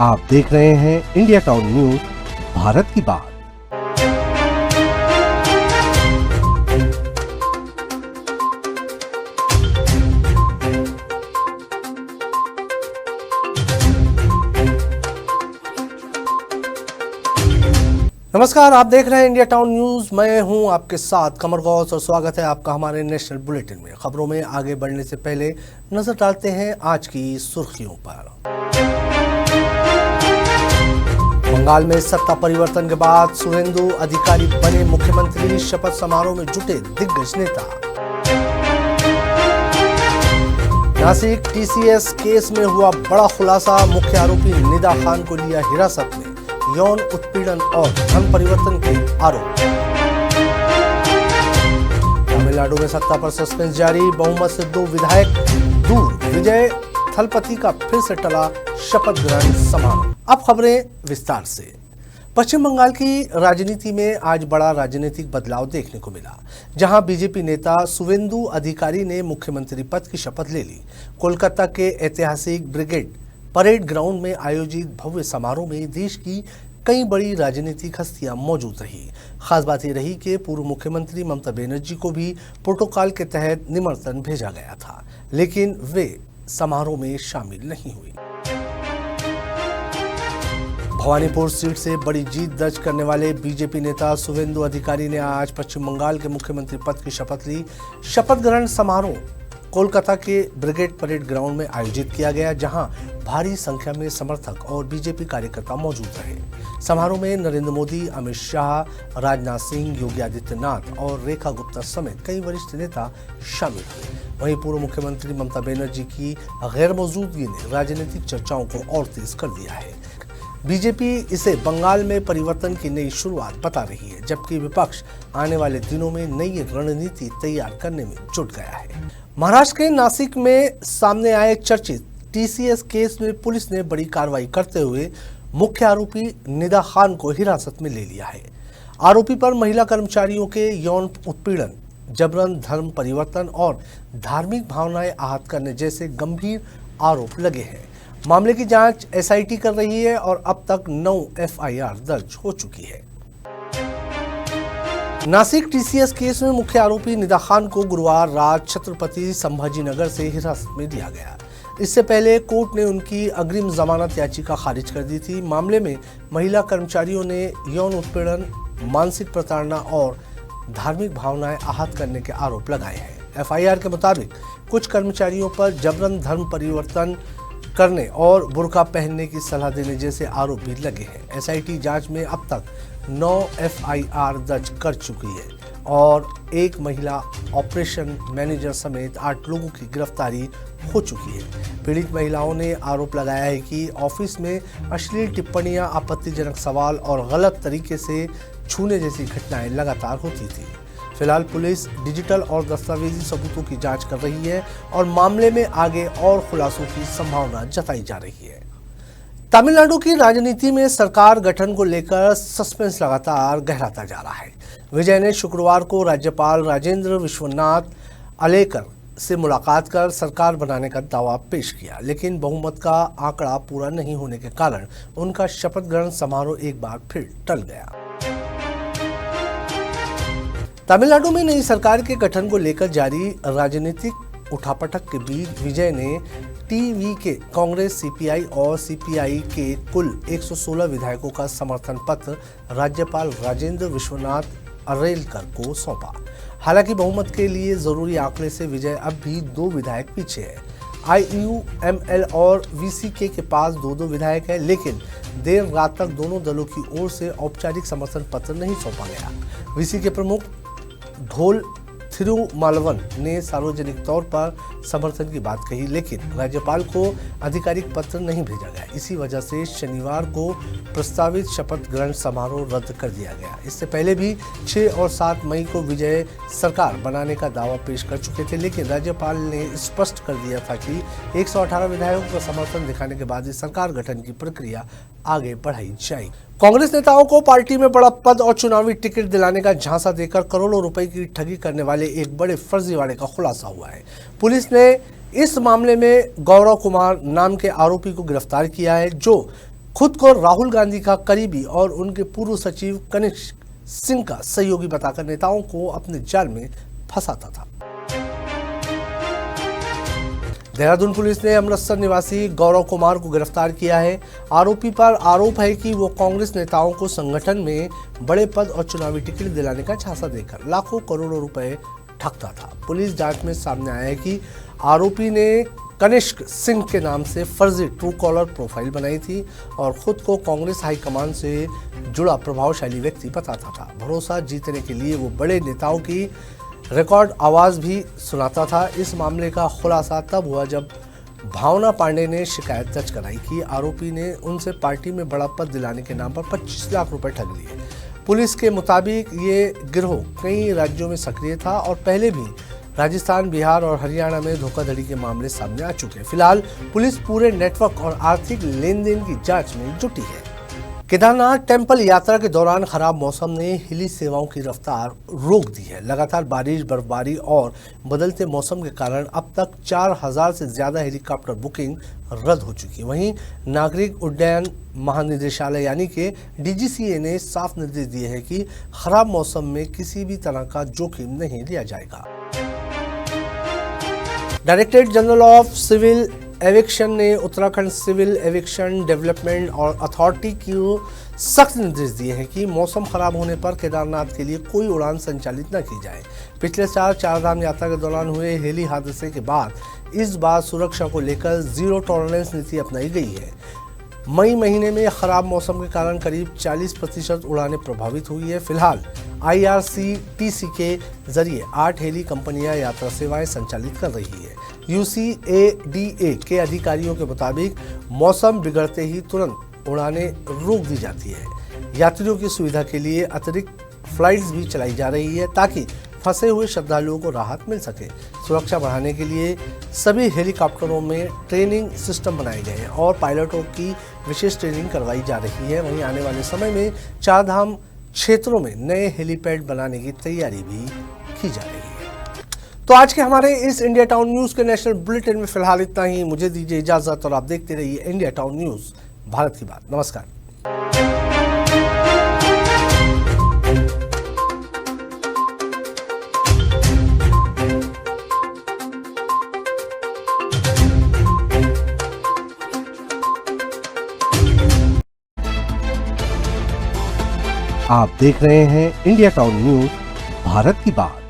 आप देख रहे हैं इंडिया टाउन न्यूज, भारत की बात। नमस्कार, आप देख रहे हैं इंडिया टाउन न्यूज। मैं हूं आपके साथ कमर गौस और स्वागत है आपका हमारे नेशनल बुलेटिन में। खबरों में आगे बढ़ने से पहले नजर डालते हैं आज की सुर्खियों पर। बंगाल में सत्ता परिवर्तन के बाद सुवेंदु अधिकारी बने मुख्यमंत्री, शपथ समारोह में जुटे दिग्गज नेता। नासिक टीसीएस केस में हुआ बड़ा खुलासा, मुख्य आरोपी निदा खान को लिया हिरासत में, यौन उत्पीड़न और धर्म परिवर्तन के आरोप। तमिलनाडु में सत्ता पर सस्पेंस जारी, बहुमत से 2 विधायक दूर, विजय थलपति का फिर से टला शपथ ग्रहण समारोह। अब खबरें विस्तार से। पश्चिम बंगाल की राजनीति में आज बड़ा राजनीतिक बदलाव देखने को मिला, जहां बीजेपी नेता सुवेंदु अधिकारी ने मुख्यमंत्री पद की शपथ ले ली। कोलकाता के ऐतिहासिक ब्रिगेड परेड ग्राउंड में आयोजित भव्य समारोह में देश की कई बड़ी राजनीतिक हस्तियां मौजूद रही। खास बात यह रही कि पूर्व मुख्यमंत्री ममता बनर्जी को भी प्रोटोकॉल के तहत निमंत्रण भेजा गया था, लेकिन वे समारोह में शामिल नहीं हुई। भवानीपुर सीट से बड़ी जीत दर्ज करने वाले बीजेपी नेता सुवेंदु अधिकारी ने आज पश्चिम बंगाल के मुख्यमंत्री पद की शपथ ली। शपथ ग्रहण समारोह कोलकाता के ब्रिगेड परेड ग्राउंड में आयोजित किया गया, जहां भारी संख्या में समर्थक और बीजेपी कार्यकर्ता मौजूद रहे। समारोह में नरेंद्र मोदी, अमित शाह, राजनाथ सिंह, योगी आदित्यनाथ और रेखा गुप्ता समेत कई वरिष्ठ नेता शामिल हुए। वहीं पूर्व मुख्यमंत्री ममता बनर्जी की गैर मौजूदगी ने राजनीतिक चर्चाओं को और तेज कर दिया है। बीजेपी इसे बंगाल में परिवर्तन की नई शुरुआत बता रही है, जबकि विपक्ष आने वाले दिनों में नई रणनीति तैयार करने में जुट गया है। महाराष्ट्र के नासिक में सामने आए चर्चित टीसीएस केस में पुलिस ने बड़ी कार्रवाई करते हुए मुख्य आरोपी निदा खान को हिरासत में ले लिया है। आरोपी पर महिला कर्मचारियों के यौन उत्पीड़न, जबरन धर्म परिवर्तन और धार्मिक भावनाएं आहत करने जैसे गंभीर आरोप लगे हैं। मामले की जांच एसआईटी कर रही है और अब तक 9 एफआईआर दर्ज हो चुकी है। नासिक टीसीएस केस में मुख्य आरोपी निदा खान को गुरुवार रात छत्रपति संभाजीनगर से हिरासत में लिया गया। इससे पहले कोर्ट ने उनकी अग्रिम जमानत याचिका खारिज कर दी थी। मामले में महिला कर्मचारियों ने यौन उत्पीड़न, मानसिक प्रताड़ना और धार्मिक भावनाएं आहत करने के आरोप लगाए हैं। एफआईआर के मुताबिक कुछ कर्मचारियों पर जबरन धर्म परिवर्तन करने और बुर्का पहनने की सलाह देने जैसे आरोप भी लगे हैं। एसआईटी जांच में अब तक 9 एफआईआर दर्ज कर चुकी है और एक महिला ऑपरेशन मैनेजर समेत 8 लोगों की गिरफ्तारी हो चुकी है। पीड़ित महिलाओं ने आरोप लगाया है कि ऑफिस में अश्लील टिप्पणियां, आपत्तिजनक सवाल और गलत तरीके से छूने जैसी घटनाएं लगातार होती थी। फिलहाल पुलिस डिजिटल और दस्तावेजी सबूतों की जांच कर रही है और मामले में आगे और खुलासों की संभावना जताई जा रही है। तमिलनाडु की राजनीति में सरकार गठन को लेकर सस्पेंस लगातार गहराता जा रहा है। विजय ने शुक्रवार को राज्यपाल राजेंद्र विश्वनाथ अलेकर से मुलाकात कर सरकार बनाने का दावा पेश किया, लेकिन बहुमत का आंकड़ा पूरा नहीं होने के कारण उनका शपथ ग्रहण समारोह एक बार फिर टल गया। तमिलनाडु में नई सरकार के गठन को लेकर जारी राजनीतिक उठापटक के बीच विजय ने टीवीके, कांग्रेस, सीपीआई और सीपीआई के कुल 116 विधायकों का समर्थन पत्र राज्यपाल राजेंद्र विश्वनाथ अरेलकर को सौंपा। हालांकि बहुमत के लिए जरूरी आंकड़े से विजय अब भी 2 विधायक पीछे है। आईयूएमएल और वीसीके के पास 2-2 विधायक है, लेकिन देर रात तक दोनों दलों की ओर से औपचारिक समर्थन पत्र नहीं सौंपा गया। वीसीके प्रमुख ढोल थिरुमालवन ने सार्वजनिक तौर पर समर्थन की बात कही, लेकिन राज्यपाल को आधिकारिक पत्र नहीं भेजा गया। इसी वजह से शनिवार को प्रस्तावित शपथ ग्रहण समारोह रद्द कर दिया गया। इससे पहले भी 6 और 7 मई को विजय सरकार बनाने का दावा पेश कर चुके थे, लेकिन राज्यपाल ने स्पष्ट कर दिया था कि 118 विधायकों का समर्थन दिखाने के बाद ही सरकार गठन की प्रक्रिया आगे बढ़ाई जाएगी। कांग्रेस नेताओं को पार्टी में बड़ा पद और चुनावी टिकट दिलाने का झांसा देकर करोड़ों रुपए की ठगी करने वाले एक बड़े फर्जीवाड़े का खुलासा हुआ है। पुलिस ने इस मामले में गौरव कुमार नाम के आरोपी को गिरफ्तार किया है, जो खुद को राहुल गांधी का करीबी और उनके पूर्व सचिव कनिष्क सिंह का सहयोगी बताकर नेताओं को अपने जाल में फंसाता था। देहरादून पुलिस ने अमृतसर निवासी गौरव कुमार को गिरफ्तार किया है। आरोपी पर आरोप है कि वो कांग्रेस नेताओं को संगठन में बड़े पद और चुनावी टिकट दिलाने का झांसा देकर लाखों करोड़ों रुपए ठगता था। पुलिस जांच में सामने आया है कि आरोपी ने कनिष्क सिंह के नाम से फर्जी ट्रू कॉलर प्रोफाइल बनाई थी और खुद को कांग्रेस हाईकमान से जुड़ा प्रभावशाली व्यक्ति बताता था। भरोसा जीतने के लिए वो बड़े नेताओं की रिकॉर्ड आवाज भी सुनाता था। इस मामले का खुलासा तब हुआ जब भावना पांडे ने शिकायत दर्ज कराई कि आरोपी ने उनसे पार्टी में बड़ा पद दिलाने के नाम पर 25 लाख रुपए ठग लिए। पुलिस के मुताबिक ये गिरोह कई राज्यों में सक्रिय था और पहले भी राजस्थान, बिहार और हरियाणा में धोखाधड़ी के मामले सामने आ चुके हैं। फिलहाल पुलिस पूरे नेटवर्क और आर्थिक लेन देन की जांच में जुटी है। केदारनाथ टेंपल यात्रा के दौरान खराब मौसम ने हिली सेवाओं की रफ्तार रोक दी है। लगातार बारिश, बर्फबारी और बदलते मौसम के कारण अब तक 4000 से ज्यादा हेलीकॉप्टर बुकिंग रद्द हो चुकी है। वहीं नागरिक उड्डयन महानिदेशालय यानी कि DGCA ने साफ निर्देश दिए हैं कि खराब मौसम में किसी भी तरह का जोखिम नहीं लिया जाएगा। Directorate general of civil aviation ने उत्तराखंड सिविल एविक्शन डेवलपमेंट और अथॉरिटी को सख्त निर्देश दिए हैं कि मौसम खराब होने पर केदारनाथ के लिए कोई उड़ान संचालित न की जाए। पिछले साल चारधाम यात्रा के दौरान हुए हेली हादसे के बाद इस बार सुरक्षा को लेकर जीरो टॉलरेंस नीति अपनाई गई है। मई महीने में खराब मौसम के कारण करीब 40% उड़ानें प्रभावित हुई है। फिलहाल IRCTC के जरिए 8 हेली कंपनियां यात्रा सेवाएं संचालित कर रही है। UCADA के अधिकारियों के मुताबिक मौसम बिगड़ते ही तुरंत उड़ानें रोक दी जाती है। यात्रियों की सुविधा के लिए अतिरिक्त फ्लाइट्स भी चलाई जा रही है ताकि फंसे हुए श्रद्धालुओं को राहत मिल सके। सुरक्षा बढ़ाने के लिए सभी हेलीकॉप्टरों में ट्रेनिंग सिस्टम बनाए गए हैं और पायलटों की विशेष ट्रेनिंग करवाई जा रही है। वहीं आने वाले समय में चारधाम क्षेत्रों में नए हेलीपैड बनाने की तैयारी भी की जा रही है। तो आज के हमारे इस इंडिया टाउन न्यूज के नेशनल बुलेटिन में फिलहाल इतना ही। मुझे दीजिए इजाजत और आप देखते रहिए इंडिया टाउन न्यूज, भारत की बात। नमस्कार। आप देख रहे हैं इंडिया टाउन न्यूज, भारत की बात।